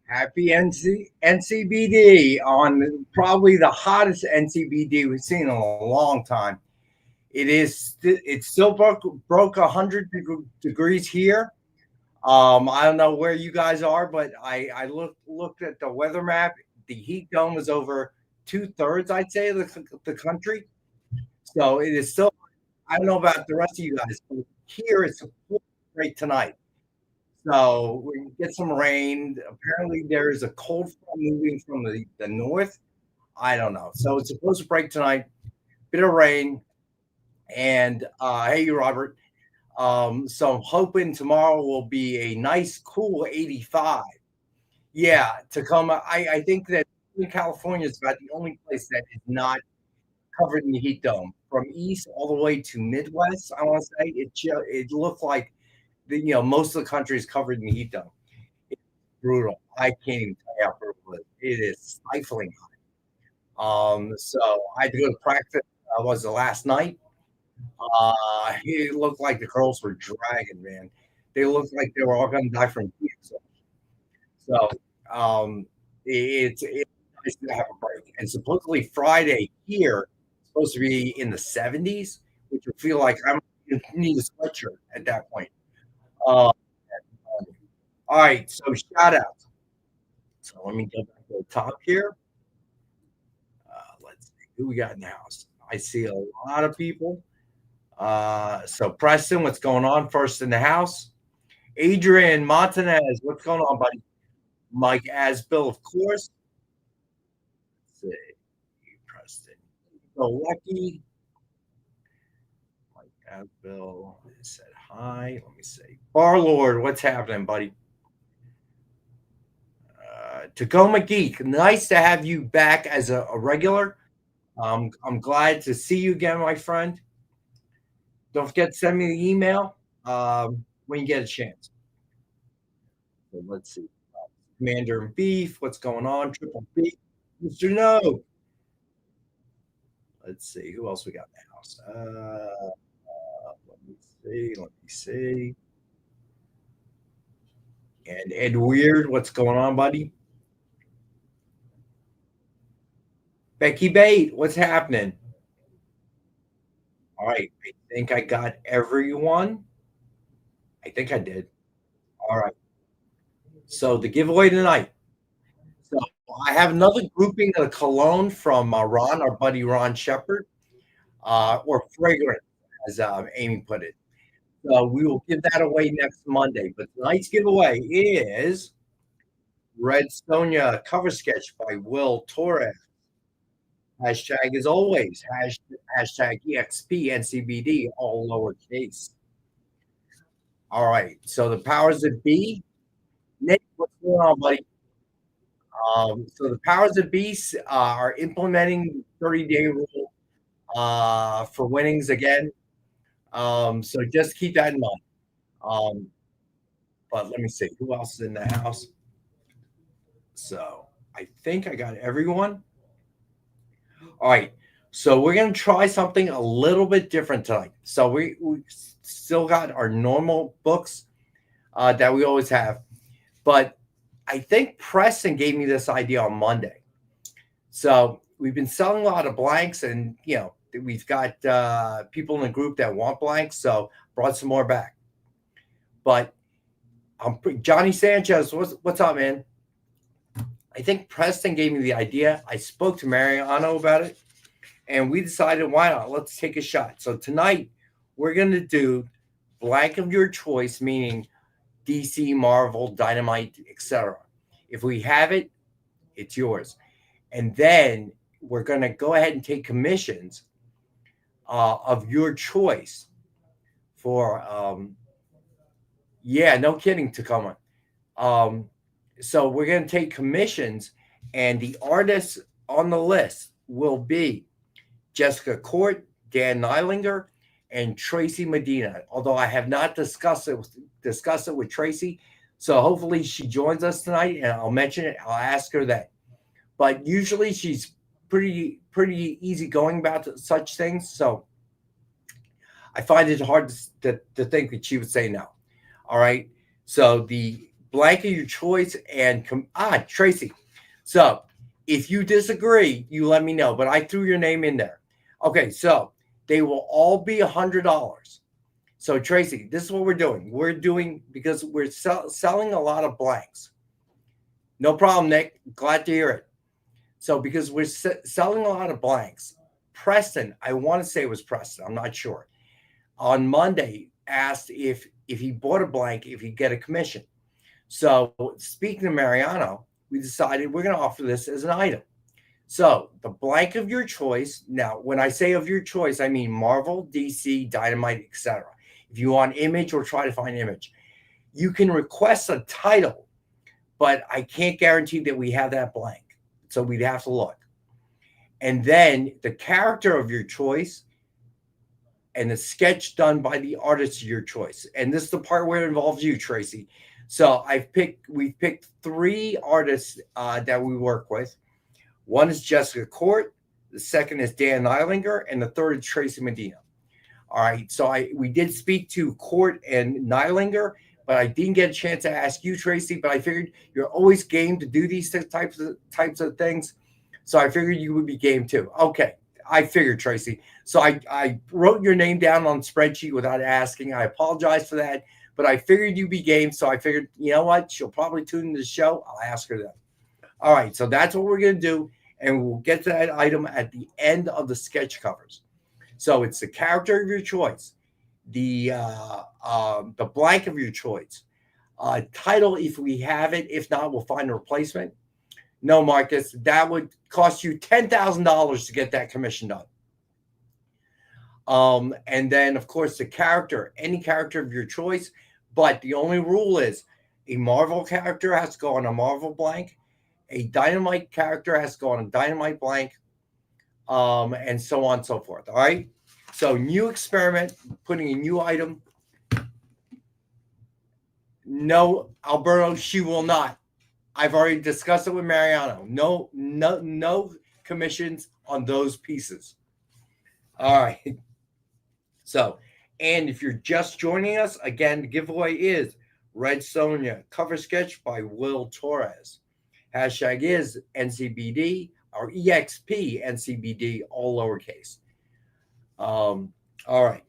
Happy NCBD on probably the hottest NCBD we've seen in a long time. It still broke 100 degrees here. I don't know where you guys are, but I looked at the weather map. The heat dome is over 2/3, I'd say, of the country. So it is still. I don't know about the rest of you guys, but here it's great tonight. So we get some rain. Apparently, there is a cold front moving from the north. I don't know. So it's supposed to break tonight. Bit of rain. And hey, Robert. So I'm hoping tomorrow will be a nice, cool 85. Yeah, Tacoma. I think that California is about the only place that is not covered in the heat dome. From east all the way to Midwest, I want to say it looked like most of the country is covered in the heat dome. It's brutal. I can't even tell you how brutal it is. It is stifling hot. So I had to go to practice. Was the last night. It looked like the girls were dragging, man. They looked like they were all going to die from heat. So it's nice to have a break. And supposedly Friday here is supposed to be in the 70s, which would feel like I'm going to need a sweatshirt at that point. Uh, all right, so shout out. So let me go back to the top here. Let's see who we got in the house. I see a lot of people. So Preston, what's going on? First in the house. Adrian Montanez, what's going on, buddy? Mike Asbill, of course. Let's see, Preston. So Lucky. Mike Asbill said hi. Let me see. Barlord, what's happening, buddy? Tacoma Geek, nice to have you back as a regular. I'm glad to see you again, my friend. Don't forget to send me the email when you get a chance. So let's see. Commander and Beef, what's going on? Triple B, Mr. No. Let's see. Who else we got in the house? Let me see. Let me see. And Ed Weird, what's going on, buddy? Becky Bate, what's happening? All right. I think I got everyone. I think I did. All right. So the giveaway tonight. So I have another grouping of cologne from Ron, our buddy Ron Shepard, or fragrance, as Amy put it. So we will give that away next Monday. But tonight's giveaway is Red Sonia cover sketch by Will Torres. Hashtag as always, hashtag EXP NCBD, all lowercase. All right. So the powers that be. Nick, what's going on, buddy? So the powers that be are implementing 30-day rule for winnings again. So just keep that in mind. But let me see who else is in the house. So I think I got everyone. All right. So we're going to try something a little bit different tonight. So we still got our normal books that we always have. But I think Preston gave me this idea on Monday. So we've been selling a lot of blanks, and we've got people in the group that want blanks, so brought some more back. But Johnny Sanchez, what's up, man? I think Preston gave me the idea. I spoke to Mariano about it, and we decided, why not? Let's take a shot. So tonight we're going to do blank of your choice, meaning DC, Marvel, Dynamite, etc. If we have it, it's yours. And then we're going to go ahead and take commissions of your choice for, no kidding, Tacoma. So we're going to take commissions, and the artists on the list will be Jessica Court, Dan Nylinger, and Tracy Medina. Although I have not discussed it with Tracy, so hopefully she joins us tonight, and I'll mention it. I'll ask her that. But usually she's pretty easygoing about such things. So I find it hard to think that she would say no. All right. So the blank of your choice and Tracy. So if you disagree, you let me know. But I threw your name in there. Okay, so they will all be $100. So Tracy, this is what we're doing. We're doing because we're selling a lot of blanks. No problem, Nick. Glad to hear it. So because we're selling a lot of blanks, Preston, I want to say it was Preston. I'm not sure. On Monday, asked if he bought a blank, if he'd get a commission. So speaking of Mariano, we decided we're going to offer this as an item. So the blank of your choice. Now, when I say of your choice, I mean Marvel, DC, Dynamite, etc. If you want Image or try to find Image, you can request a title, but I can't guarantee that we have that blank. So we'd have to look. And then the character of your choice and the sketch done by the artist of your choice. And this is the part where it involves you, Tracy. So we've picked 3 artists that we work with. One is Jessica Court, the second is Dan Eilinger, and the third is Tracy Medina. All right, so we did speak to Court and Eilinger, but I didn't get a chance to ask you, Tracy. But I figured you're always game to do these types of things, so I figured you would be game too. Okay, I figured, Tracy. So I wrote your name down on the spreadsheet without asking. I apologize for that, but I figured you'd be game, so I figured, you know what, she'll probably tune into the show. I'll ask her then. All right, so that's what we're going to do, and we'll get to that item at the end of the sketch covers. So it's the character of your choice, the blank of your choice, title if we have it. If not, we'll find a replacement. No, Marcus, that would cost you $10,000 to get that commission done. And then, of course, the character, any character of your choice. But the only rule is a Marvel character has to go on a Marvel blank. A Dynamite character has to go on a Dynamite blank. And so on and so forth. All right. So new experiment, putting a new item. No, Alberto, she will not. I've already discussed it with Mariano. No commissions on those pieces. All right. So, and if you're just joining us, again, the giveaway is Red Sonja cover sketch by Will Torres. Hashtag is NCBD or EXP NCBD, all lowercase. All right.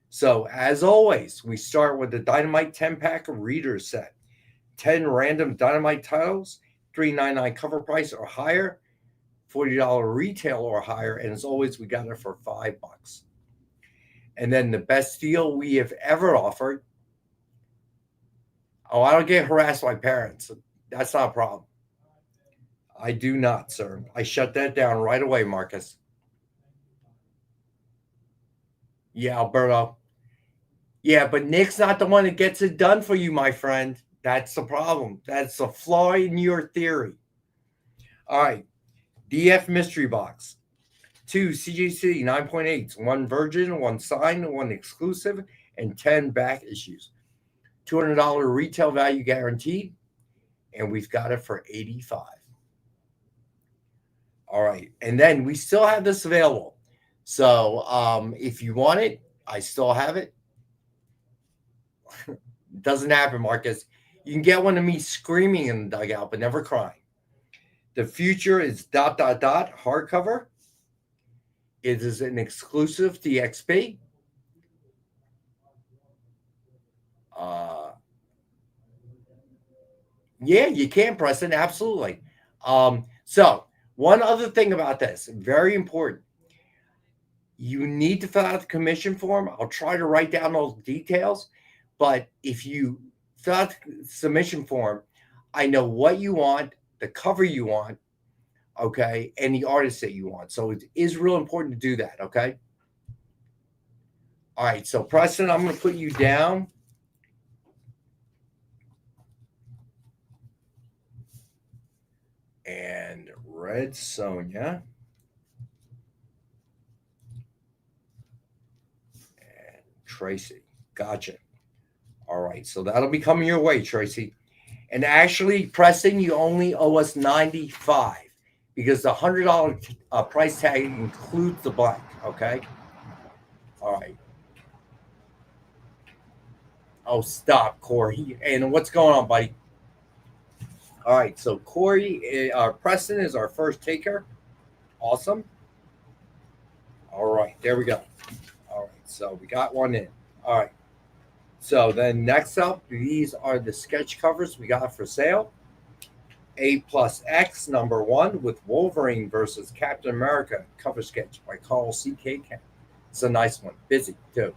So as always, we start with the Dynamite 10-pack reader set. 10 random Dynamite titles, $3.99 cover price or higher, $40 retail or higher, and as always, we got it for $5. And then the best deal we have ever offered. Oh, I don't get harassed by parents. That's not a problem. I do not, sir. I shut that down right away, Marcus. Yeah, Alberto. Yeah, but Nick's not the one that gets it done for you, my friend. That's the problem. That's a flaw in your theory. All right. DF Mystery Box. 2 CJC 9.8s, 1 Virgin, 1 signed, 1 exclusive, and 10 back issues. $200 retail value guaranteed, and we've got it for $85. All right. And then we still have this available. So if you want it, I still have it. Doesn't happen, Marcus. You can get one of me screaming in the dugout, but never crying. The Future is ... hardcover. It is an exclusive DXP. Yeah, you can, Preston. Absolutely. So one other thing about this, very important. You need to fill out the commission form. I'll try to write down those details. But if you fill out the submission form, I know what you want, the cover you want, okay, and the artist that you want. So it is real important to do that, okay? All right, so Preston, I'm going to put you down. And Red Sonja. And Tracy. Gotcha. All right, so that'll be coming your way, Tracy. And actually, Preston, you only owe us $95 because the $100 price tag includes the blank, okay? All right. Oh, stop, Corey. And what's going on, buddy? All right, so Corey, Preston is our first taker. Awesome. All right, there we go. All right, so we got one in. All right. So then next up, these are the sketch covers we got for sale. A plus X #1 with Wolverine versus Captain America cover sketch by Carl C.K. Kemp. It's a nice one. Busy too.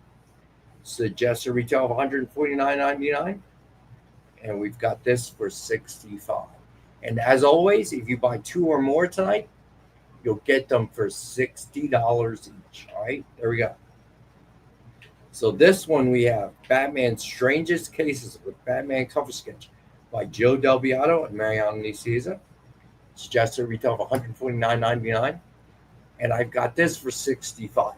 Suggested retail of $149.99. And we've got this for $65. And as always, if you buy 2 or more tonight, you'll get them for $60 each. All right, there we go. So this one we have Batman's Strangest Cases with Batman cover sketch by Joe Del Beato and Mariano Nicieza. Suggested retail of $149.99. And I've got this for $65.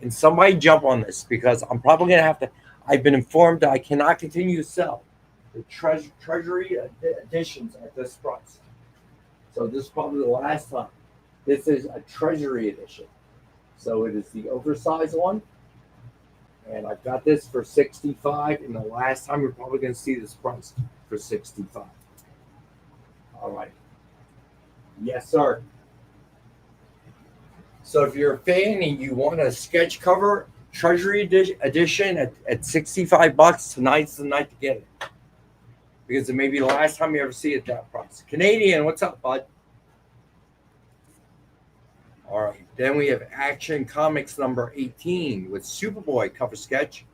And somebody jump on this because I'm probably going to have to. I've been informed that I cannot continue to sell the Treasury editions at this price. So this is probably the last time. This is a Treasury edition. So it is the oversized one. And I've got this for $65. And the last time you're probably going to see this price for $65. All right. Yes, sir. So if you're a fan and you want a sketch cover Treasury edition at $65, tonight's the night to get it. Because it may be the last time you ever see it at that price. Canadian, what's up, bud? All right. Then we have Action Comics #18 with Superboy cover sketch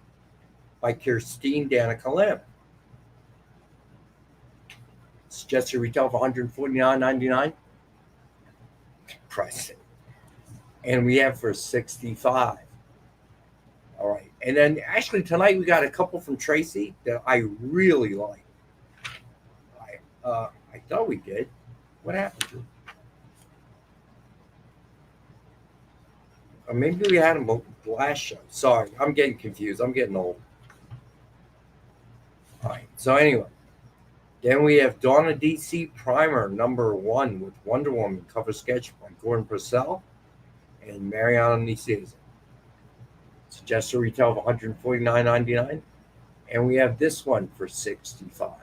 by Kirstine Danica Lim. Suggested retail of $149.99. Price it. And we have for $65. All right. And then actually tonight we got a couple from Tracy that I really like. I thought we did. What happened to it? Or maybe we had them last show. Sorry, I'm getting confused. I'm getting old. All right. So anyway, then we have Dawn of DC Primer #1 with Wonder Woman cover sketch by Gordon Purcell and Mariano Nicieza. Suggested retail of $149.99. And we have this one for $65.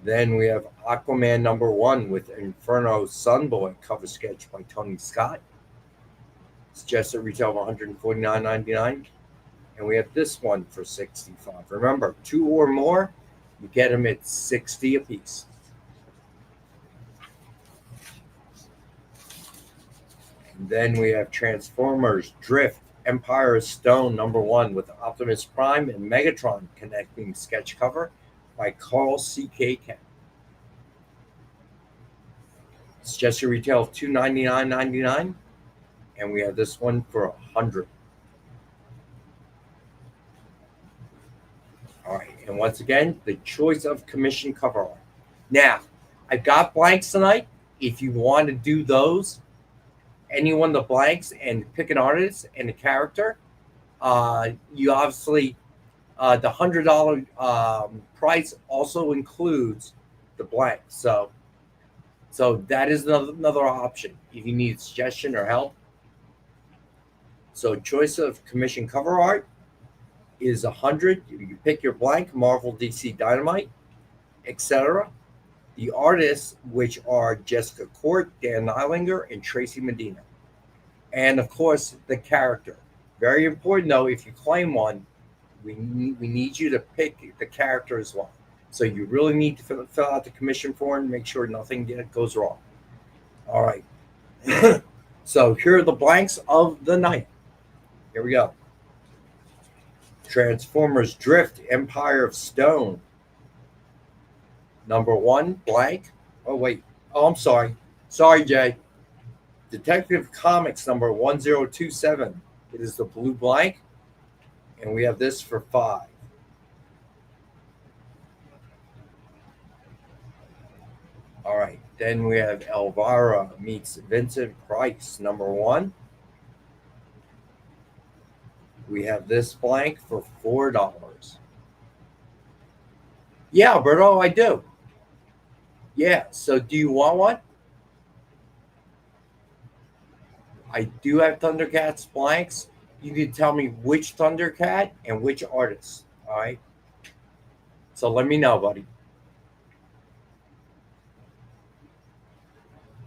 Then we have Aquaman #1 with Inferno Sunboy cover sketch by Tony Scott. Suggested retail of $149.99. And we have this one for $65. Remember, 2 or more, you get them at $60 a piece. And then we have Transformers Drift Empire of Stone #1 with Optimus Prime and Megatron connecting sketch cover by Carl C.K. Kemp. Suggested retail of $299.99. And we have this one for $100. All right. And once again, the choice of commission cover art. Now, I've got blanks tonight. If you want to do those, any one of the blanks and pick an artist and a character, you obviously, the $100 price also includes the blank. So that is another option if you need suggestion or help. So choice of commission cover art is $100. You pick your blank, Marvel, DC, Dynamite, etc. The artists, which are Jessica Court, Dan Eilinger, and Tracy Medina. And of course, the character. Very important though, if you claim one, we need you to pick the character as well. So you really need to fill out the commission form, make sure nothing goes wrong. All right. So here are the blanks of the night. Here we go. Transformers Drift Empire of Stone #1 blank. Oh wait. Oh, I'm sorry. Sorry, Jay. Detective Comics #1027. It is the blue blank. And we have this for $5. All right. Then we have Elvira meets Vincent Price #1. We have this blank for $4. Yeah, Alberto, I do. Yeah. So do you want one? I do have Thundercats blanks. You can tell me which Thundercat and which artist. All right. So let me know, buddy.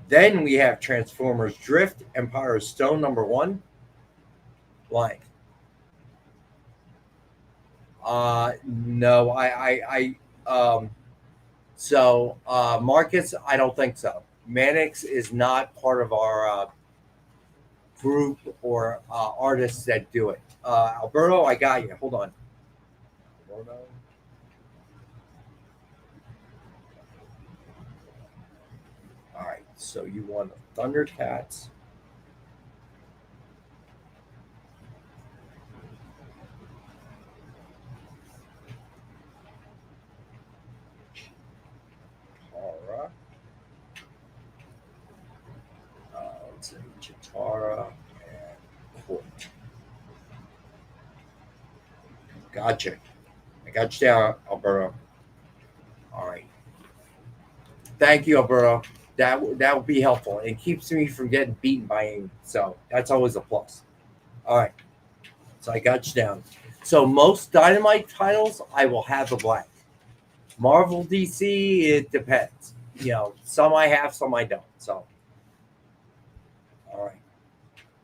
Then we have Transformers Drift, Empire of Stone #1, blank. No, um, Marcus, I don't think so. Mannix is not part of our group or artists that do it. Alberto, I got you. Hold on. Alberto. All right, so you want Thundercats. Chitara. Let's say Chitara and Court. Gotcha. I got you down, Alberto. All right. Thank you, Alberto. That would be helpful. It keeps me from getting beaten by Amy. So that's always a plus. All right. So I got you down. So most Dynamite titles, I will have the black. Marvel DC, it depends. Some I have, some I don't. So, all right.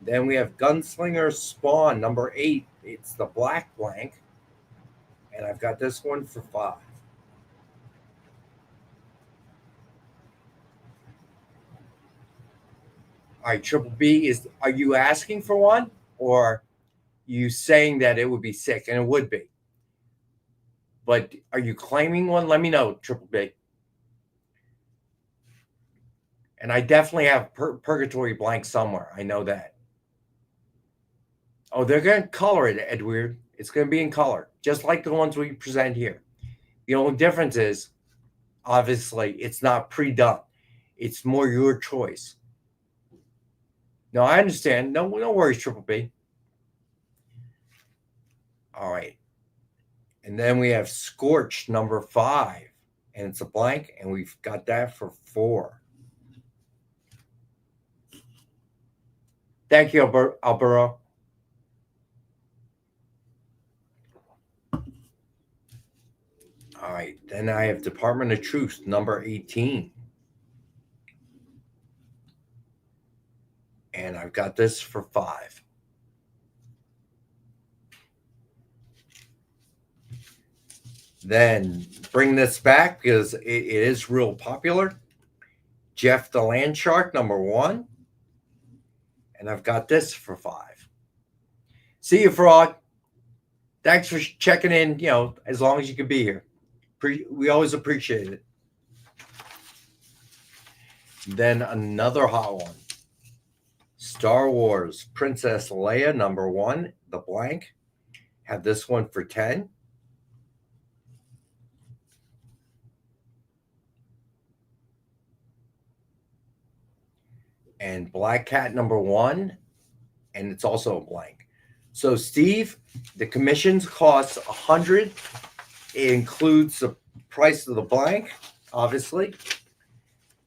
Then we have Gunslinger Spawn #8. It's the black blank. And I've got this one for 5. All right, Triple B, are you asking for one, or you saying that it would be sick? And it would be. But are you claiming one? Let me know, Triple B. And I definitely have Purgatory blank somewhere. I know that. Oh, they're going to color it, Edward. It's going to be in color, just like the ones we present here. The only difference is, obviously, it's not pre-done. It's more your choice. No, I understand. No worries, Triple B. All right. And then we have Scorched #5. And it's a blank, and we've got that for 4. Thank you, Alberto. All right. Then I have Department of Truth #18. And I've got this for 5. Then bring this back because it is real popular. Jeff the Land Shark #1. And I've got this for 5. See you, Frog. Thanks for checking in, as long as you can be here. We always appreciate it. Then another hot one. Star Wars Princess Leia #1, the blank. Have this one for 10. And Black Cat #1, and it's also a blank. So, Steve, the commissions cost $100. It includes the price of the blank, obviously.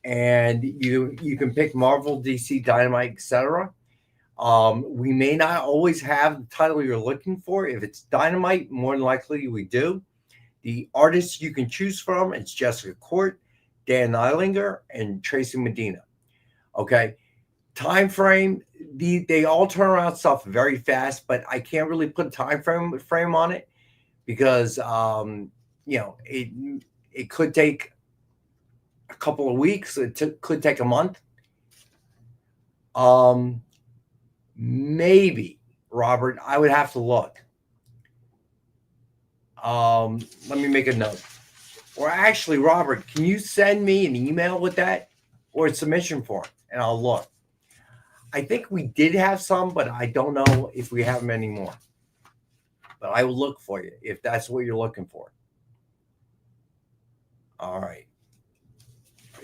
And you can pick Marvel, DC, Dynamite, etc. We may not always have the title you're looking for. If it's Dynamite, more than likely we do. The artists you can choose from, it's Jessica Court, Dan Eilinger, and Tracy Medina. Okay. Time frame, they all turn around stuff very fast, but I can't really put a time frame on it because it could take a couple of weeks. It could take a month. Maybe, Robert, I would have to look. Let me make a note. Or actually, Robert, can you send me an email with that or a submission form, and I'll look. I think we did have some, but I don't know if we have them anymore. But I will look for you if that's what you're looking for. All right.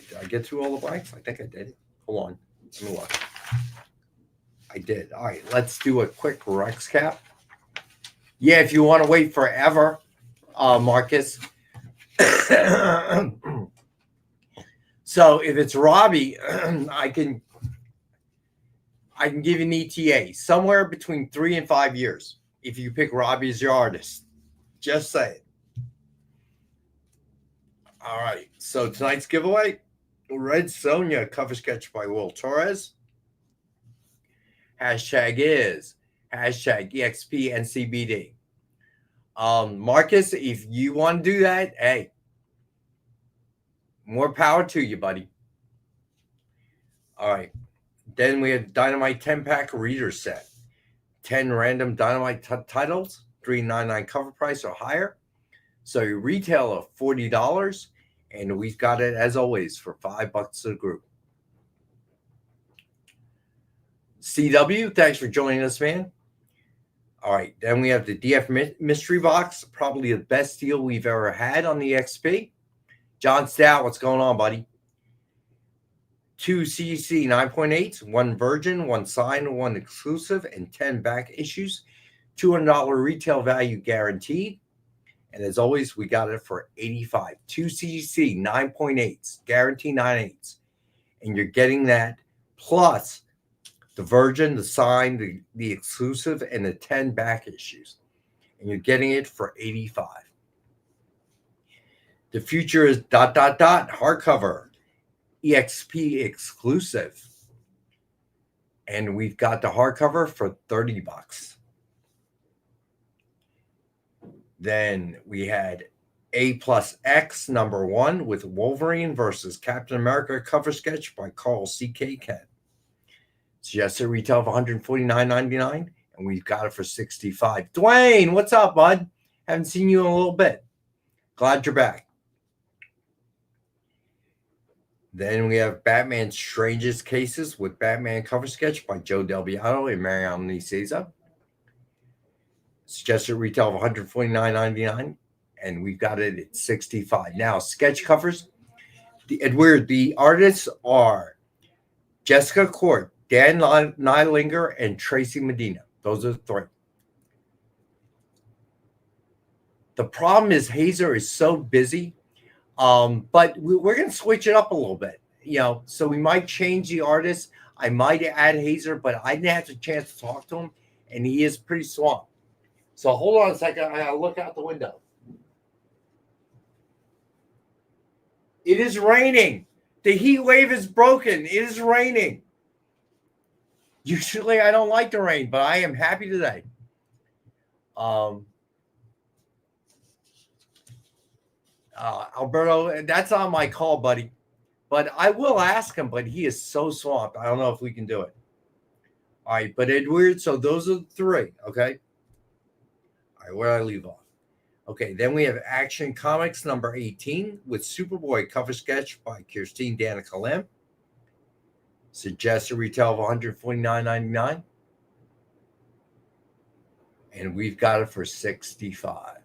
Did I get through all the blanks? I think I did. Hold on. Let me look. I did. All right. Let's do a quick Rex cap. Yeah, if you want to wait forever, Marcus. So if it's Robbie, I can give you an ETA somewhere between 3 and 5 years if you pick Robbie as your artist. Just say it. All right. So tonight's giveaway, Red Sonja cover sketch by Will Torres. Hashtag is hashtag EXPNCBD. Marcus, if you want to do that, hey, more power to you, buddy. All right. Then we have Dynamite 10-pack reader set. 10 random Dynamite titles, $3.99 cover price or higher. So you retail of $40, and we've got it as always for $5 a group. CW, thanks for joining us, man. All right, then we have the DF mystery box, probably the best deal we've ever had on the XP. John Stout, what's going on, buddy? 2 CC 9.8s, 1 Virgin, 1 Sign, 1 Exclusive, and 10 back issues. $200 retail value guaranteed. And as always, we got it for $85. 2 CC 9.8s, guarantee 9.8s. And you're getting that plus the Virgin, the Sign, the Exclusive, and the 10 back issues. And you're getting it for $85. The future is ... hardcover. EXP exclusive. And we've got the hardcover for $30. Then we had A+X #1 with Wolverine versus Captain America cover sketch by Carl C.K. Kent. Suggested retail of $149.99, and we've got it for $65. Dwayne, what's up, bud? Haven't seen you in a little bit. Glad you're back. Then we have Batman Strangest Cases with Batman cover sketch by Joe Del Beato and Mariano Nicieza. Suggested retail of $149.99, and we've got it at $65. Now, sketch covers. The artists are Jessica Court, Dan Nylinger, and Tracy Medina. Those are the 3. The problem is Hazer is so busy. But we're going to switch it up a little bit, so we might change the artist. I might add Hazer, but I didn't have the chance to talk to him, and he is pretty swamped. So hold on a second. I gotta look out the window. It is raining. The heat wave is broken. It is raining. Usually I don't like the rain, but I am happy today. Alberto, that's on my call, buddy. But I will ask him, but he is so swamped. I don't know if we can do it. All right, but Edward, so those are the 3, okay? All right, where did I leave off? Okay, then we have Action Comics #18 with Superboy cover sketch by Kirstine Danica Lim. Suggested retail of $149.99. And we've got it for $65.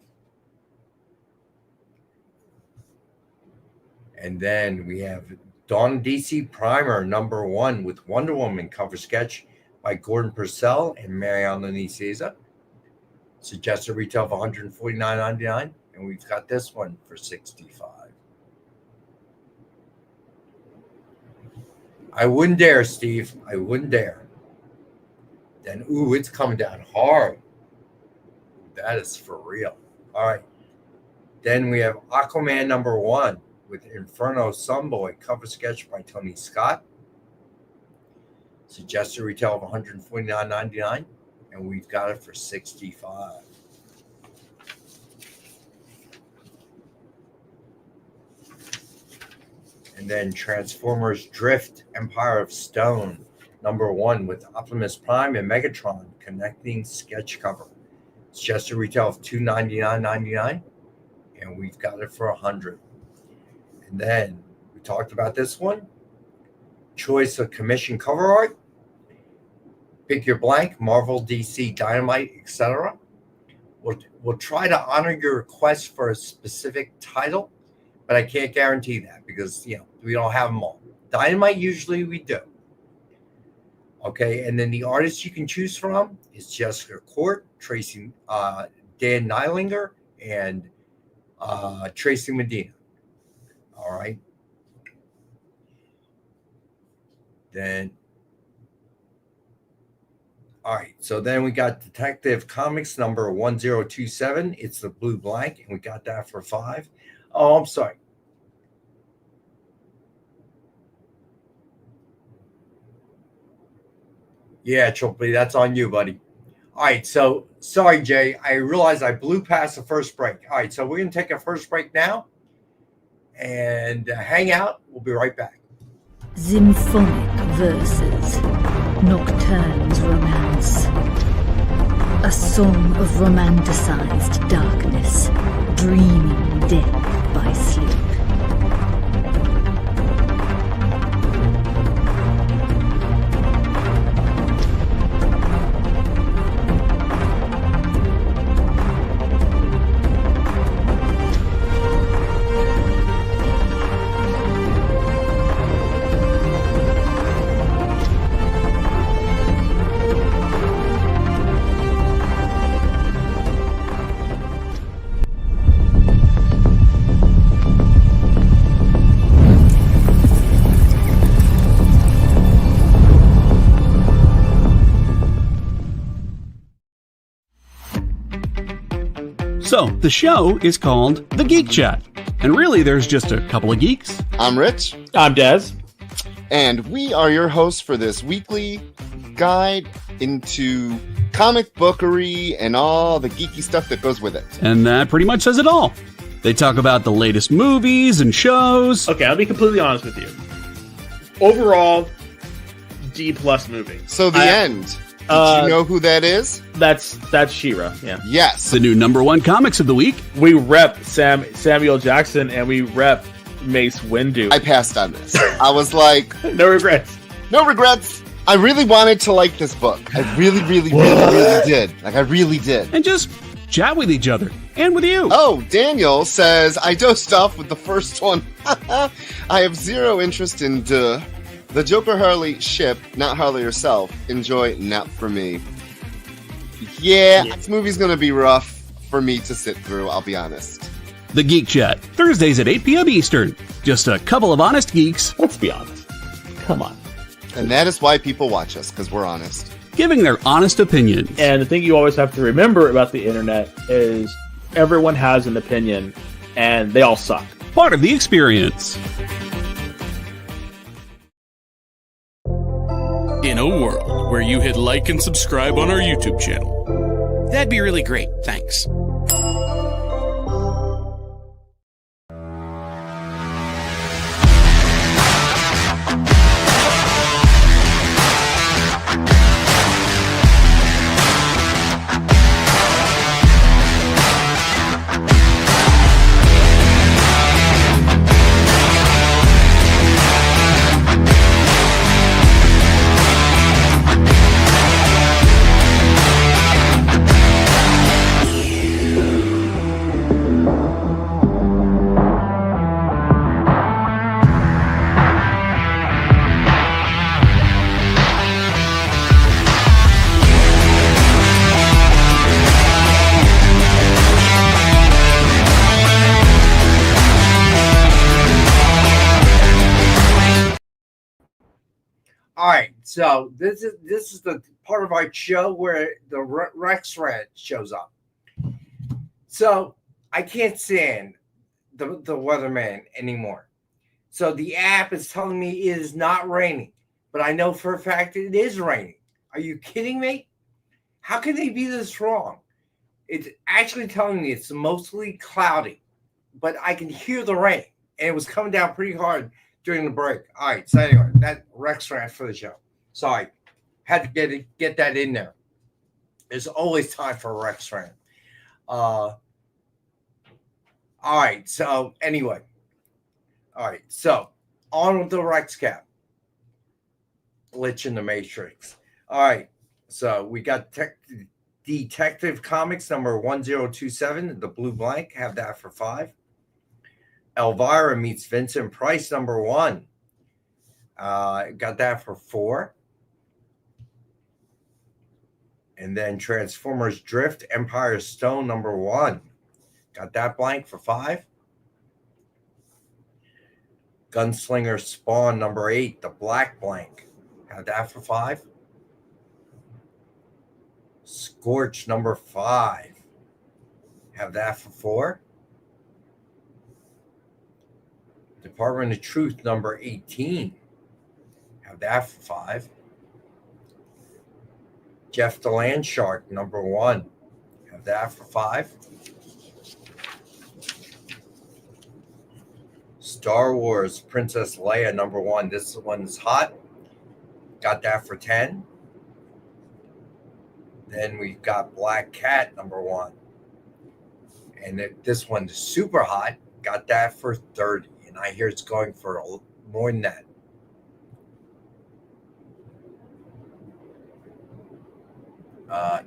And then we have Dawn DC Primer #1 with Wonder Woman cover sketch by Gordon Purcell and Mariano Nicieza. Suggested retail of $149.99, and we've got this one for $65. I wouldn't dare, Steve. I wouldn't dare. Then, it's coming down hard. That is for real. All right. Then we have Aquaman #1 with Inferno Sunboy cover sketch by Tony Scott. Suggested retail of $149.99, and we've got it for $65. And then Transformers Drift Empire of Stone #1 with Optimus Prime and Megatron connecting sketch cover. Suggested retail of $299.99, and we've got it for $100. And then we talked about this one. Choice of commission cover art. Pick your blank, Marvel, DC, Dynamite, etc. We'll try to honor your request for a specific title, but I can't guarantee that because, we don't have them all. Dynamite, usually we do. Okay, and then the artists you can choose from is Jessica Court, Tracy, Dan Nylinger, and Tracy Medina. All right. Then, all right. So then we got Detective Comics #1027. It's the blue blank, and we got that for $5. Oh, I'm sorry. Yeah, Triple, that's on you, buddy. All right, so sorry, Jay. I realized I blew past the first break. All right, so we're going to take a first break now and hang out. We'll be right back. Symphonic verses, Nocturne's romance. A song of romanticized darkness, dreaming death by sleep. So, the show is called The Geek Chat. And really, there's just a couple of geeks. I'm Rich. I'm Dez. And we are your hosts for this weekly guide into comic bookery and all the geeky stuff that goes with it. And that pretty much says it all. They talk about the latest movies and shows. Okay, I'll be completely honest with you. Overall, D+ movie. So the end. Did you know who that is? That's She-Ra, yeah. Yes. The new #1 comics of the week. We rep Samuel Jackson and we rep Mace Windu. I passed on this. I was like... No regrets. No regrets. I really wanted to like this book. I really did. Like, I really did. And just chat with each other. And with you. Oh, Daniel says, I dosed off with the first one. I have zero interest in the Joker Harley ship, not Harley herself. Enjoy, not for me. Yeah, this movie's gonna be rough for me to sit through, I'll be honest. The Geek Chat, Thursdays at 8 p.m. Eastern. Just a couple of honest geeks. Let's be honest. Come on. And that is why people watch us, because we're honest. Giving their honest opinions. And the thing you always have to remember about the internet is everyone has an opinion, and they all suck. Part of the experience. In a world where you hit like and subscribe on our YouTube channel, that'd be really great, thanks. All right, so this is the part of our show where the Rex Red shows up. So I can't stand the weatherman anymore. So the app is telling me it is not raining, but I know for a fact it is raining. Are you kidding me? How can they be this wrong? It's actually telling me it's mostly cloudy, but I can hear the rain, and it was coming down pretty hard during the break. All right, so anyway, that Rex rant for the show. Sorry, had to get that in there. There's always time for a Rex rant. All right, so anyway. All right, so on with the Rex cap. Glitch in the Matrix. All right, so we got Detective Comics number 1027, the blue blank. Have that for 5. Elvira meets Vincent Price number 1. Got that for 4. And then Transformers Drift Empire Stone number 1. Got that blank for 5. Gunslinger Spawn number 8, the black blank. Have that for 5. Scorch number 5. Have that for 4. Department of Truth number 18. Have that for 5. Jeff the Land Shark, number 1. Have that for 5. Star Wars Princess Leia, number 1. This one's hot. Got that for 10. Then we've got Black Cat, number 1. And this one's super hot. Got that for 30. And I hear it's going for more than that.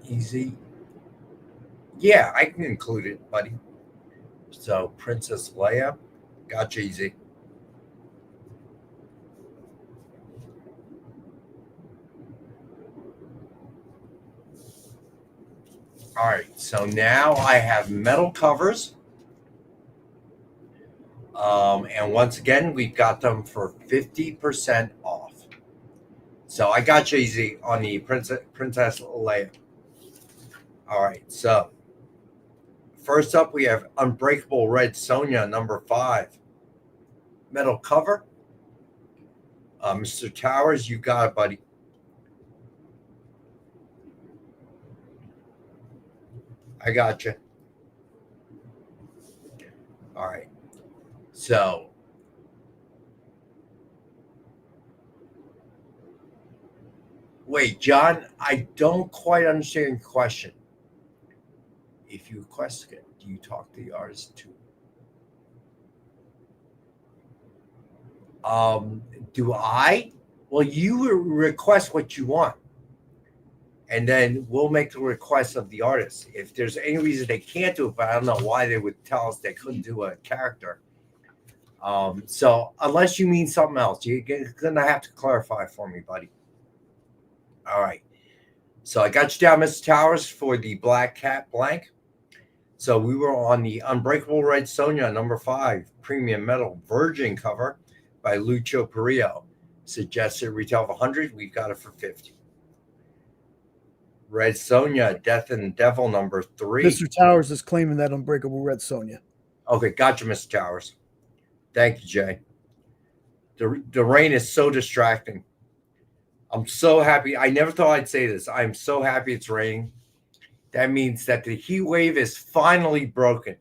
Easy. Yeah, I can include it, buddy. So Princess Leia, gotcha, easy. All right, so now I have metal covers. And once again, we've got them for 50% off. So I got you easy on the Princess Leia. All right, so first up, we have Unbreakable Red Sonja, number 5. Metal cover. Mr. Towers, you got it, buddy. I got you. All right. So, wait, John, I don't quite understand your question. If you request it, do you talk to the artist too? Do I? Well, you request what you want. And then we'll make the request of the artist. If there's any reason they can't do it, but I don't know why they would tell us they couldn't do a character. So unless you mean something else, you're going to have to clarify for me, buddy. All right. So I got you down, Mr. Towers, for the Black Cat blank. So we were on the Unbreakable Red Sonja, number 5, premium metal virgin cover by Lucio Perillo. Suggested retail of 100. We've got it for 50. Red Sonja, Death and Devil, number 3. Mr. Towers is claiming that Unbreakable Red Sonja. Okay, gotcha, Mr. Towers. Thank you, Jay. The rain is so distracting. I'm so happy. I never thought I'd say this. I'm so happy it's raining. That means that the heat wave is finally broken.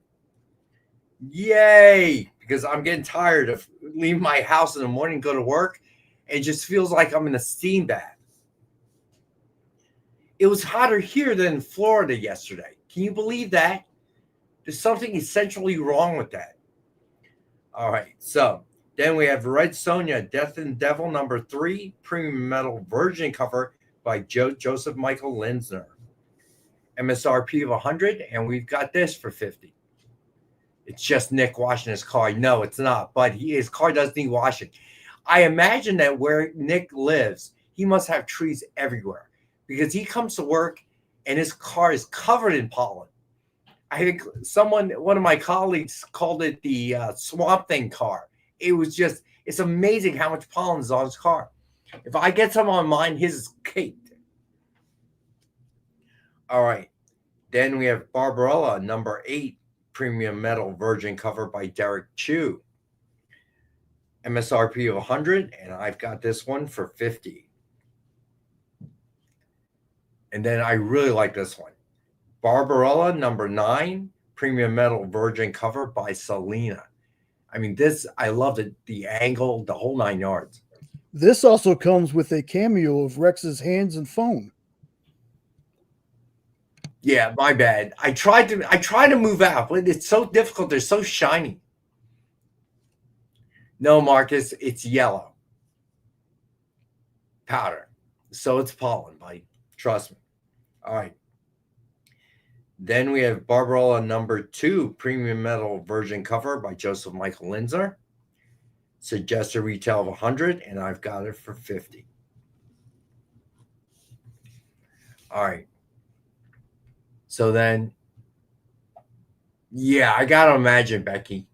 Yay! Because I'm getting tired of leaving my house in the morning, go to work. It just feels like I'm in a steam bath. It was hotter here than in Florida yesterday. Can you believe that? There's something essentially wrong with that. All right, so then we have Red Sonja, Death and Devil, number 3, premium metal virgin cover by Joseph Michael Linsner. MSRP of 100, and we've got this for 50. It's just Nick washing his car. No, it's not, but his car does need washing. I imagine that where Nick lives, he must have trees everywhere because he comes to work and his car is covered in pollen. I think one of my colleagues called it the Swamp Thing car. It's amazing how much pollen is on his car. If I get some on mine, his is caked. All right. Then we have Barbarella, number 8, premium metal virgin cover by Derek Chu. MSRP of 100, and I've got this one for 50. And then I really like this one. Barbarella, number 9, premium metal virgin cover by Selena. I mean, I love it, the angle, the whole 9 yards. This also comes with a cameo of Rex's hands and phone. Yeah, my bad. I tried to move out, but it's so difficult. They're so shiny. No, Marcus, it's yellow powder. So it's pollen, buddy. Trust me. All right. Then we have Barbarella number 2, premium metal virgin cover by Joseph Michael Linsner. Suggested retail of 100, and I've got it for 50. All right. So then, yeah, I got to imagine, Becky.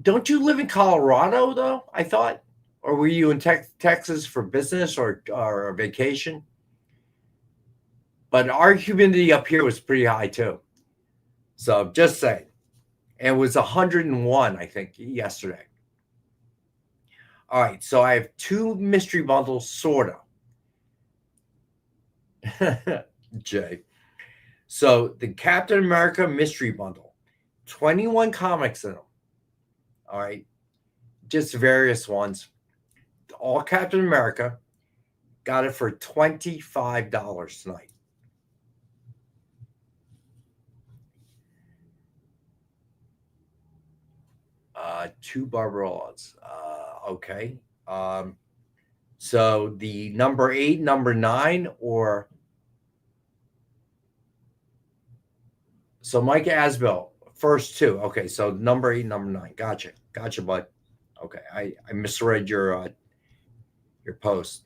Don't you live in Colorado, though, I thought? Or were you in Texas for business or a vacation? But our humidity up here was pretty high, too. So just saying. And it was 101, I think, yesterday. All right, so I have 2 mystery bundles, sort of. Jay. So the Captain America Mystery Bundle, 21 comics in them. All right. Just various ones. All Captain America. Got it for $25 tonight. Two Barbarolas. Okay. So the number 8, number 9, or so Mike Asbell, first two. Okay, so number 8, number 9. Gotcha, bud. Okay, I misread your post.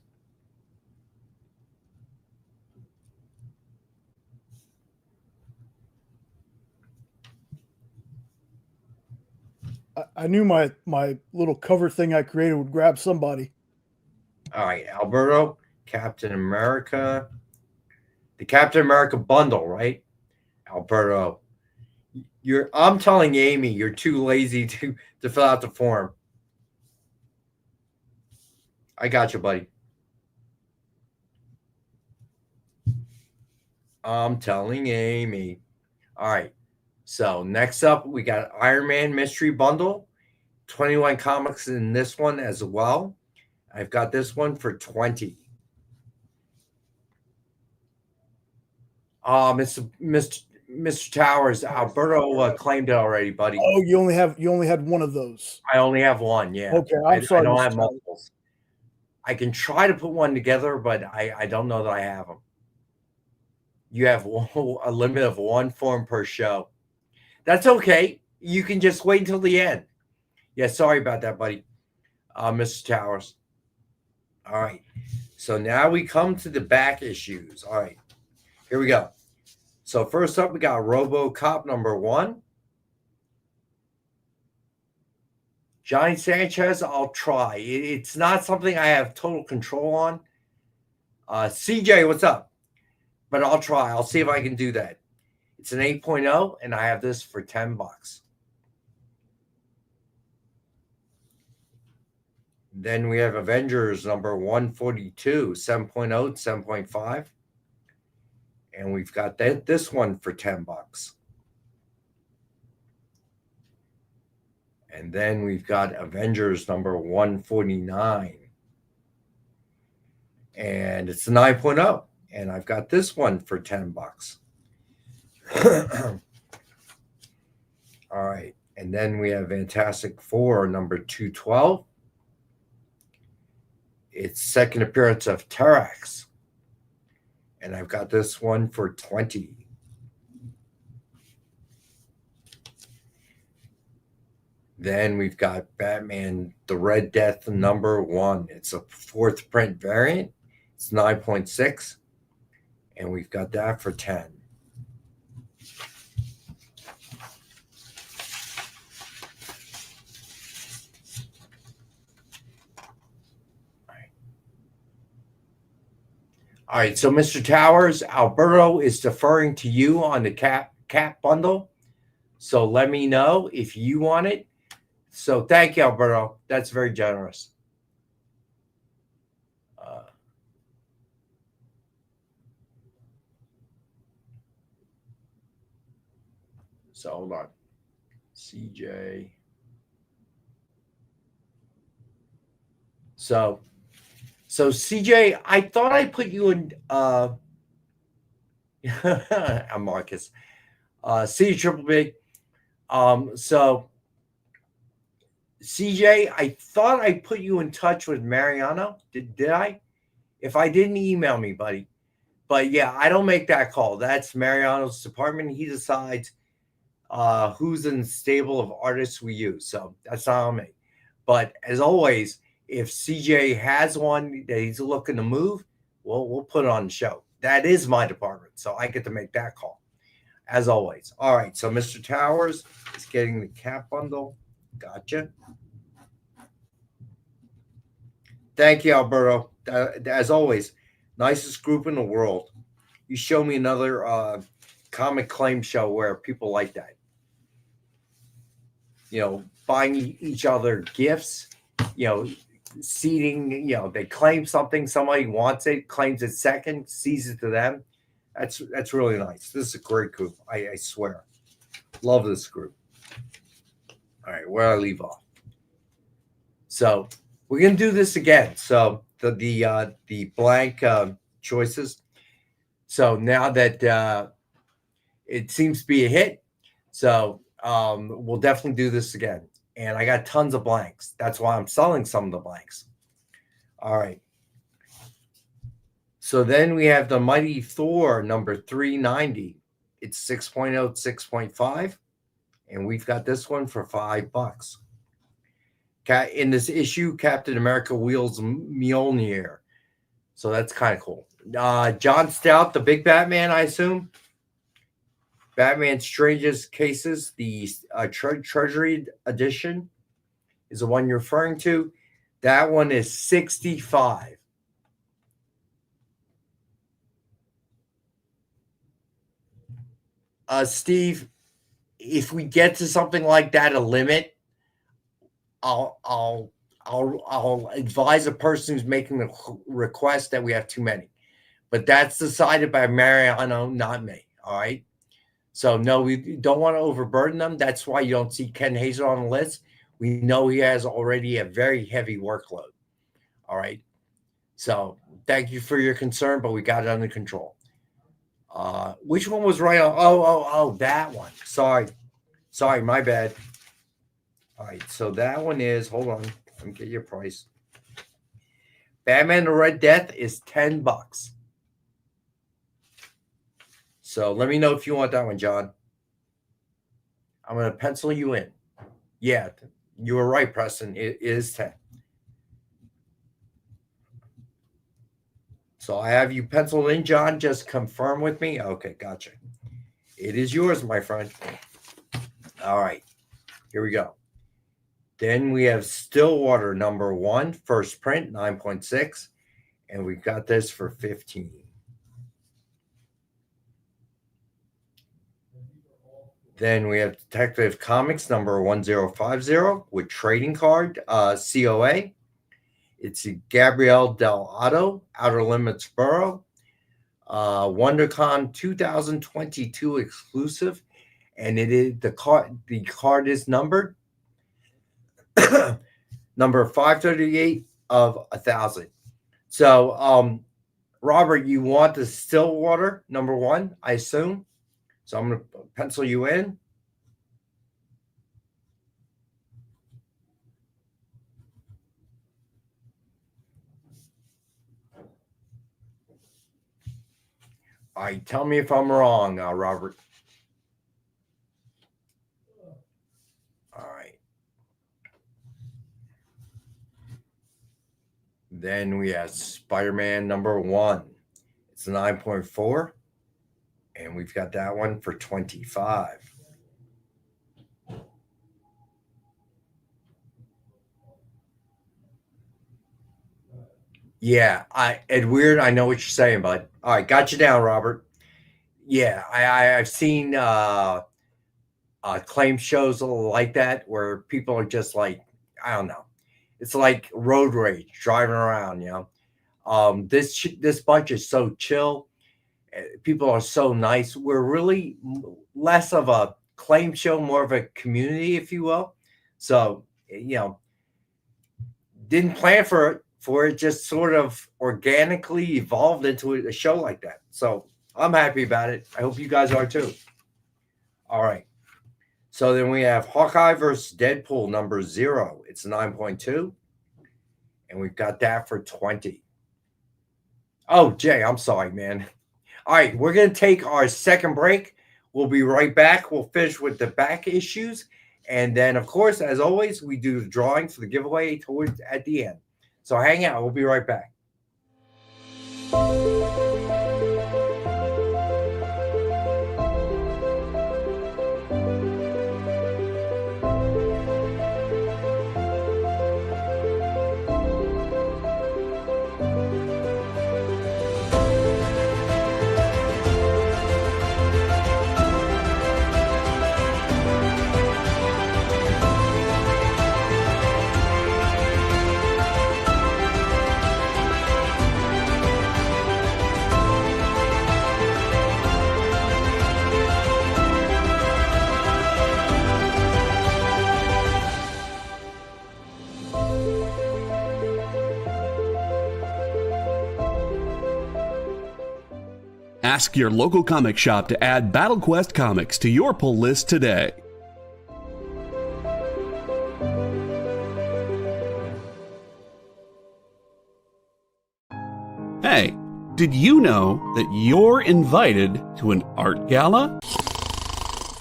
I knew my little cover thing I created would grab somebody. All right, Alberto, Captain America, the Captain America bundle, right? Alberto, I'm telling Amy, you're too lazy to fill out the form. I got you, buddy. I'm telling Amy. All right. So next up, we got Iron Man Mystery Bundle, 21 comics in this one as well. I've got this one for $20. Mr. Towers, Alberto claimed it already, buddy. Oh, you only had one of those. I only have one. Yeah. Okay, I'm sorry. I don't Mr. have Towers. multiples. I can try to put one together, but I don't know that I have them. You have a limit of one form per show. That's okay. You can just wait until the end. Yeah, sorry about that, buddy. Mr. Towers. All right. So now we come to the back issues. All right. Here we go. So first up, we got RoboCop number 1. Johnny Sanchez, I'll try. It's not something I have total control on. CJ, what's up? But I'll try. I'll see if I can do that. It's an 8.0, and I have this for $10. Then we have Avengers number 142, 7.0, 7.5. And we've got this one for $10. And then we've got Avengers number 149. And it's a 9.0. And I've got this one for $10. All right. And then we have Fantastic Four number 212. It's second appearance of Terax. And I've got this one for $20. Then we've got Batman, the Red Death number 1. It's a 4th print variant. It's 9.6. And we've got that for $10. All right, so Mr. Towers, Alberto is deferring to you on the cap bundle. So let me know if you want it. So thank you, Alberto. That's very generous. So hold on. CJ. So CJ, I thought I put you in I'm Marcus. C Triple B. So CJ, I thought I put you in touch with Mariano. Did I? If I didn't, email me, buddy. But yeah, I don't make that call. That's Mariano's department. He decides who's in the stable of artists we use. So that's not on me. But as always, if CJ has one that he's looking to move, we'll put it on the show. That is my department, so I get to make that call, as always. All right, so Mr. Towers is getting the cap bundle. Gotcha. Thank you, Alberto. As always, nicest group in the world. You show me another comic claim show where people like that. You know, buying each other gifts, you know, seeding, they claim something, somebody wants it, claims it second, sees it to them. That's really nice. This is a great group. I swear. Love this group. All right, where I leave off. So we're gonna do this again. So the blank choices. So now that it seems to be a hit, so we'll definitely do this again. And I got tons of blanks. That's why I'm selling some of the blanks. All right. So then we have the Mighty Thor number 390. It's 6.0, 6.5. And we've got this one for $5. In this issue, Captain America wields Mjolnir. So that's kind of cool. John Stout, the big Batman, I assume. Batman Strangest Cases, the Treasury Edition is the one you're referring to. That one is $65. Steve, if we get to something like that, a limit, I'll advise a person who's making the request that we have too many. But that's decided by Mariano, not me. All right. So no, we don't want to overburden them. That's why you don't see Ken Hazer on the list. We know he has already a very heavy workload. All right. So thank you for your concern, but we got it under control. Which one was right on? Oh, that one. Sorry, my bad. All right, so that one is, hold on, let me get your price. Batman the Red Death is $10. So let me know if you want that one, John. I'm going to pencil you in. Yeah, you were right, Preston. It is 10. So I have you penciled in, John. Just confirm with me. Okay, gotcha. It is yours, my friend. All right, here we go. Then we have Stillwater number 1, first print, 9.6. And we've got this for 15. Then we have Detective Comics number 1050 with trading card, COA. It's Gabrielle Del Outer Limits Borough. WonderCon 2022 exclusive. And it is the card is numbered. Number 538 of 1,000. So, Robert, you want the Stillwater number 1, I assume. So I'm going to pencil you in. All right, tell me if I'm wrong, Robert. All right. Then we have Spider-Man number 1. It's 9.4. And we've got that one for 25. Yeah, Edward, I know what you're saying, bud. All right, got you down, Robert. Yeah, I've seen claim shows like that where people are just like, I don't know. It's like road rage, driving around, This bunch is so chill. People are so nice. We're really less of a claim show, more of a community, if you will. So, didn't plan for it, just sort of organically evolved into a show like that. So I'm happy about it. I hope you guys are too. All right. So then we have Hawkeye versus Deadpool number 0. It's 9.2. And we've got that for 20. Oh, Jay, I'm sorry, man. All right, we're going to take our second break. We'll be right back. We'll finish with the back issues. And then, of course, as always, we do the drawing for the giveaway at the end. So hang out. We'll be right back. Ask your local comic shop to add Battle Quest comics to your pull list today. Hey, did you know that you're invited to an art gala?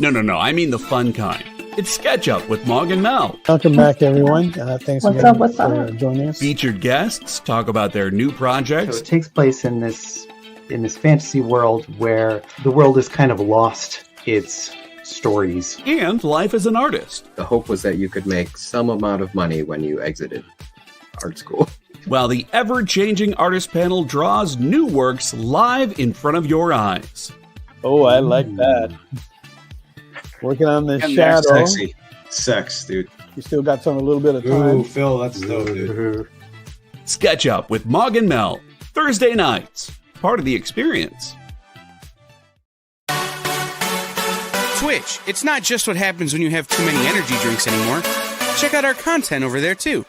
No, I mean the fun kind. It's Sketch Up with Mog and Mel. Welcome back, everyone. Thanks again for joining us. Featured guests talk about their new projects. So it takes place in this fantasy world where the world has kind of lost its stories. And life as an artist. The hope was that you could make some amount of money when you exited art school. While the ever-changing artist panel draws new works live in front of your eyes. Oh, I like that. Working on this And shadow. sexy. Sex, dude. You still got a little bit of time. Ooh, Phil, that's dope, dude. Sketch Up with Mog and Mel. Thursday nights. Part of the experience. Twitch, it's not just what happens when you have too many energy drinks anymore. Check out our content over there, too.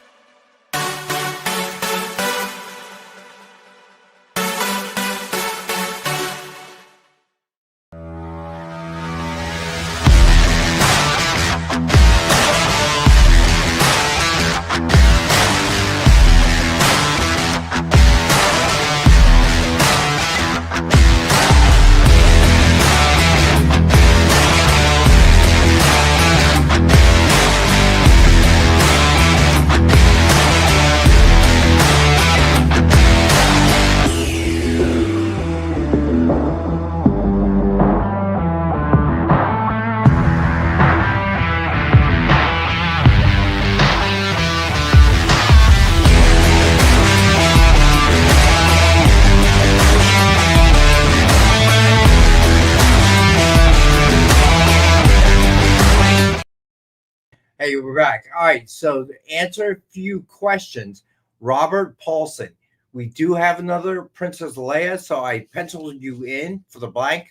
Hey, we're back. All right, so to answer a few questions, Robert Paulson. We do have another Princess Leia, so I penciled you in for the blank.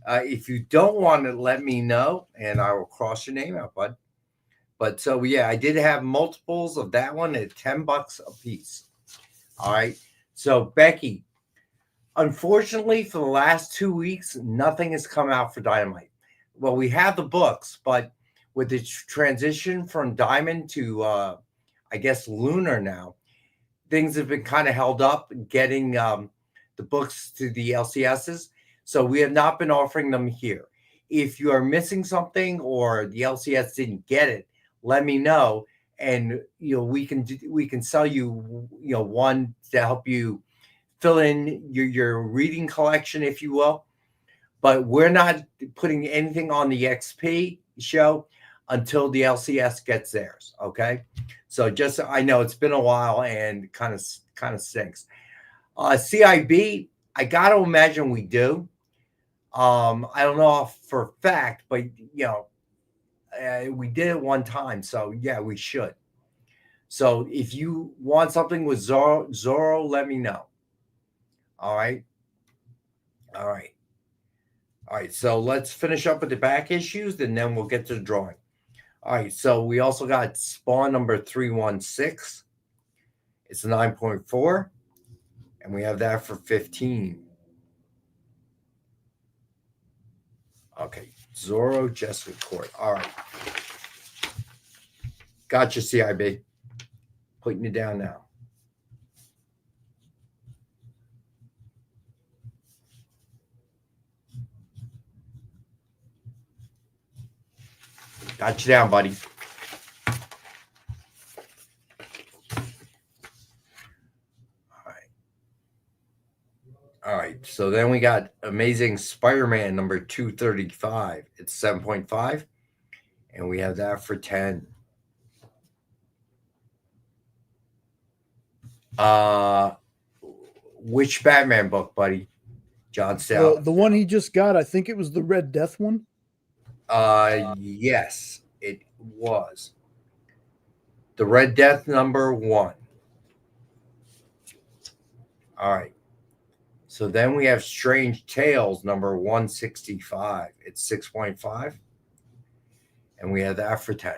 If you don't want to, let me know, and I will cross your name out, bud. But so, yeah, I did have multiples of that one at $10 a piece. All right, so Becky, unfortunately, for the last 2 weeks, nothing has come out for Dynamite. Well, we have the books, but with the transition from Diamond to, I guess, Lunar now, things have been kind of held up getting the books to the LCSs. So we have not been offering them here. If you are missing something or the LCS didn't get it, let me know. And, we can sell you, one to help you fill in your reading collection, if you will. But we're not putting anything on the XP show until the LCS gets theirs. Okay. So just, I know it's been a while and kind of stinks. CIB, I got to imagine we do. I don't know for a fact, but we did it one time. So yeah, we should. So if you want something with Zorro, let me know. All right. So let's finish up with the back issues and then we'll get to the drawing. All right, so we also got Spawn number 316. It's a 9.4, and we have that for 15. Okay, Zorro Just Record. All right. Gotcha, CIB. Putting you down now. Got you down, buddy. All right. So then we got Amazing Spider-Man number 235. It's 7.5. And we have that for 10. Which Batman book, buddy? John Stout. The one he just got, I think it was the Red Death one. Yes, it was. The Red Death number 1. All right. So then we have Strange Tales number 165. It's 6.5. And we have that for 10.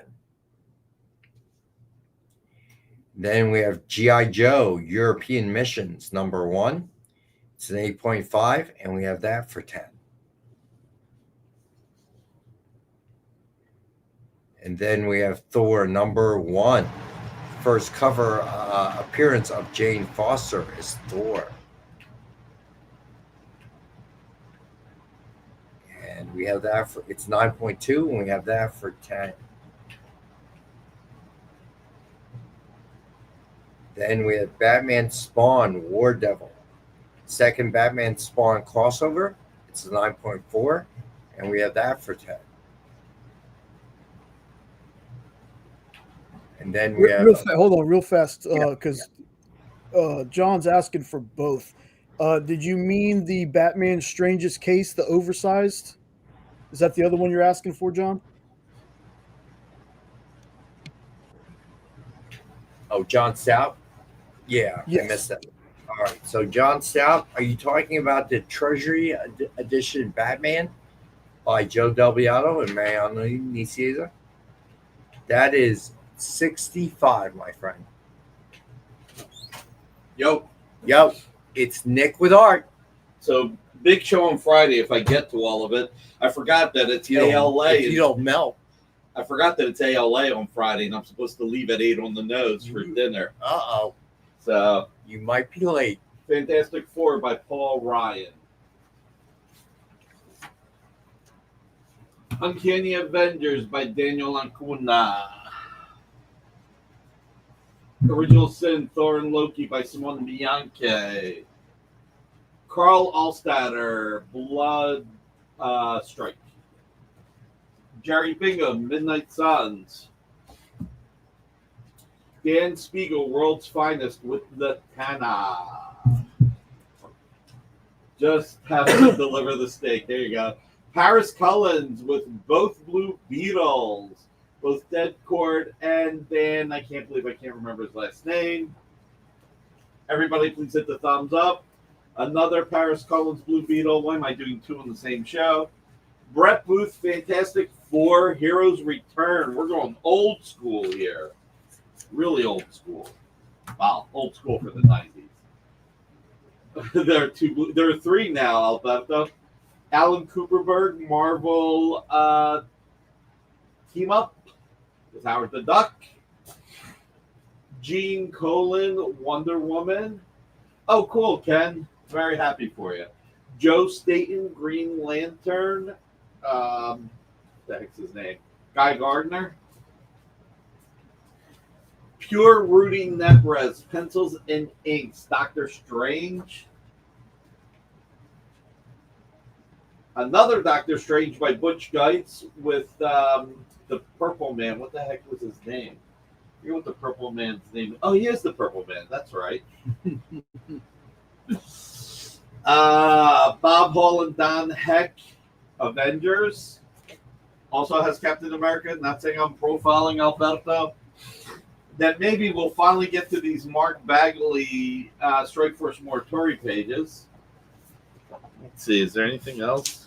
Then we have G.I. Joe European Missions number 1. It's an 8.5, and we have that for 10. And then we have Thor #1. First cover appearance of Jane Foster is Thor. And we have that for, it's 9.2, and we have that for 10. Then we have Batman Spawn War Devil. Second Batman Spawn crossover. It's a 9.4, and we have that for 10. And then we have hold on real fast, because John's asking for both. Did you mean the Batman Strangest Case, the oversized? Is that the other one you're asking for, John? Oh, John Stout? Yeah, Yes. I missed that. All right, so John Stout, are you talking about the Treasury Edition Batman by Joe Delbiato and Mariano Nicieza? That is 65, my friend. Yo, it's Nick with art. So big show on Friday. If I get to all of it, I forgot that it's ALA. If you don't melt. I forgot that it's ALA on Friday, and I'm supposed to leave at 8 on the nose for dinner. Uh-oh. So you might be late. Fantastic Four by Paul Ryan. Uncanny Avengers by Daniel Ancuna. Original Sin, Thor and Loki by Simone Bianchi. Carl Alstatter, Blood Strike. Jerry Bingham, Midnight Suns. Dan Spiegel, World's Finest with the Tana. Just have to deliver the steak. There you go. Paris Cullens with both Blue Beetles. Both Dead Cord and Dan, I can't believe I can't remember his last name. Everybody please hit the thumbs up. Another Paris Cullens Blue Beetle. Why am I doing two on the same show? Brett Booth, Fantastic Four, Heroes Return. We're going old school here. Really old school. Wow, old school for the 90s. There are three now, Alberto. Alan Cooperberg, Marvel Team Up with Howard the Duck. Gene Colan, Wonder Woman. Oh, cool, Ken. Very happy for you. Joe Staten, Green Lantern. What the heck's his name? Guy Gardner. Pure Rudy Nebres, Pencils and Inks, Doctor Strange. Another Doctor Strange by Butch Geitz with the Purple Man. What the heck was his name? I forget what the Purple Man's name is. Oh, he is the Purple Man. That's right. Bob Hall and Don Heck, Avengers. Also has Captain America. Not saying I'm profiling Alberto. That maybe we'll finally get to these Mark Bagley Strike Force Moratori pages. Let's see, is there anything else?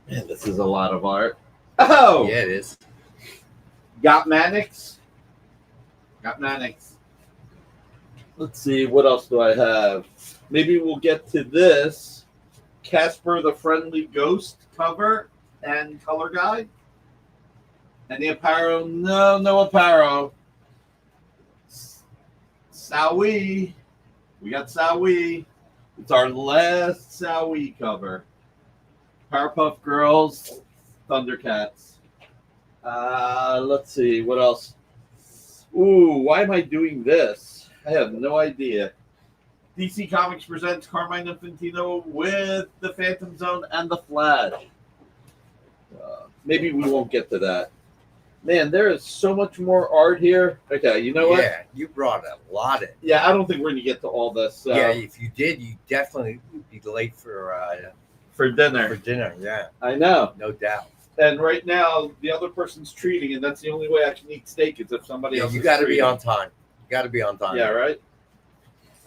Man, this is a lot of art. Oh! Yeah, it is. Got Mannix. Let's see, what else do I have? Maybe we'll get to this. Casper the Friendly Ghost cover and color guide. And the Aparo, no Aparo. Sawi. We got Sawi. It's our last Sawi cover. Powerpuff Girls, Thundercats. Let's see, what else? Ooh, why am I doing this? I have no idea. DC Comics presents Carmine Infantino with the Phantom Zone and the Flash. Maybe we won't get to that. Man, there is so much more art here. Okay, you know what? Yeah, you brought a lot in. Yeah, I don't think we're going to get to all this. Yeah, if you did, you definitely would be late for dinner. For dinner, yeah. I know. No doubt. And right now, the other person's treating, and that's the only way I can eat steak is if somebody else You is got to be treating. on time. You got to be on time. Yeah, right?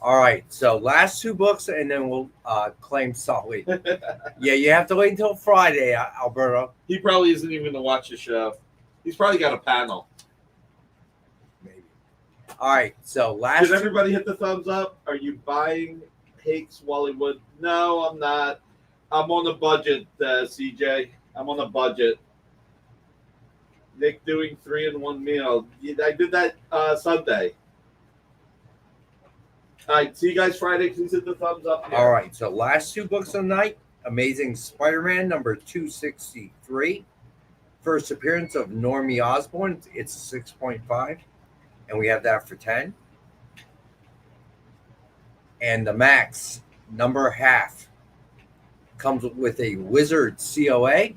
All right, so last two books, and then we'll claim Sully. Yeah, you have to wait until Friday, Alberto. He probably isn't even going to watch the show. He's probably got a panel. Maybe. All right. So last. Did everybody hit the thumbs up? Are you buying Hakes Wallywood? No, I'm not. I'm on a budget, CJ. I'm on a budget. Nick doing 3-in-1 meal. I did that Sunday. All right, see you guys Friday. Please hit the thumbs up. Here. All right, so last two books of the night. Amazing Spider-Man number 263. First appearance of Normie Osborn. It's a 6.5, and we have that for 10. And the Max number half comes with a Wizard COA.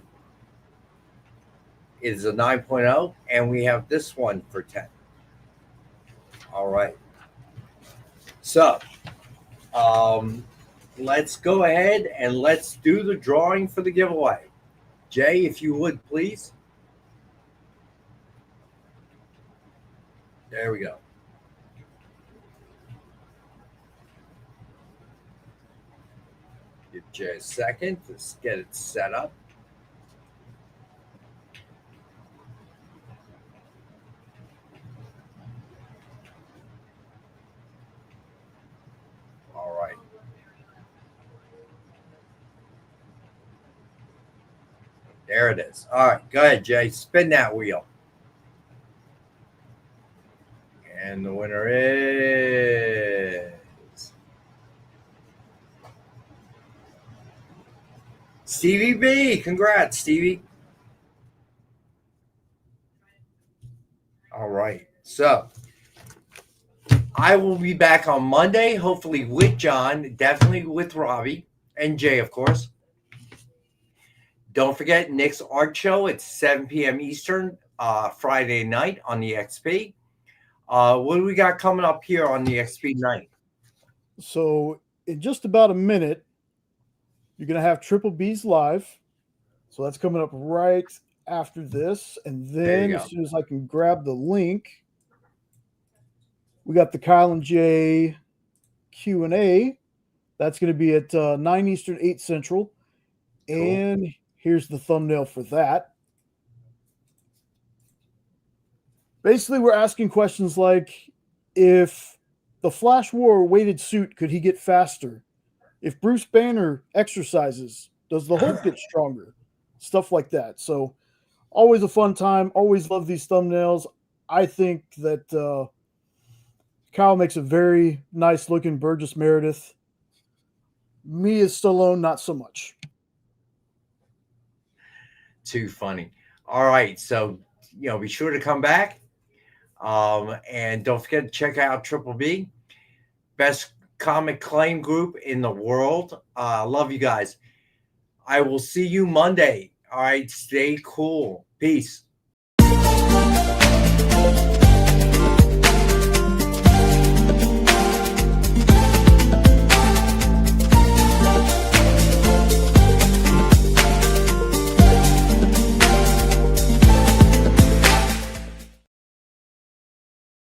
It is a 9.0, and we have this one for 10. All right. So, let's go ahead and let's do the drawing for the giveaway. Jay, if you would, please. There we go. Give Jay a second. Let's get it set up. All right. There it is. All right. Go ahead, Jay. Spin that wheel. And the winner is Stevie B. Congrats, Stevie. All right. So I will be back on Monday, hopefully with John, definitely with Robbie and Jay, of course. Don't forget Nick's art show at 7 p.m. Eastern, Friday night on the XP. What do we got coming up here on the XP night? So in just about a minute, you're going to have Triple B's live. So that's coming up right after this. And then as soon as I can grab the link, we got the Kyle and Jay Q&A. That's going to be at 9 Eastern, 8 Central. Cool. And here's the thumbnail for that. Basically, we're asking questions like, if the Flash wore a weighted suit, could he get faster? If Bruce Banner exercises, does the Hulk get stronger? Stuff like that. So always a fun time. Always love these thumbnails. I think that Kyle makes a very nice looking Burgess Meredith. Me as Stallone, not so much. Too funny. All right. So, be sure to come back. And don't forget to check out Triple B, best comic claim group in the world. Love you guys. I will see you Monday. All right. Stay cool. Peace.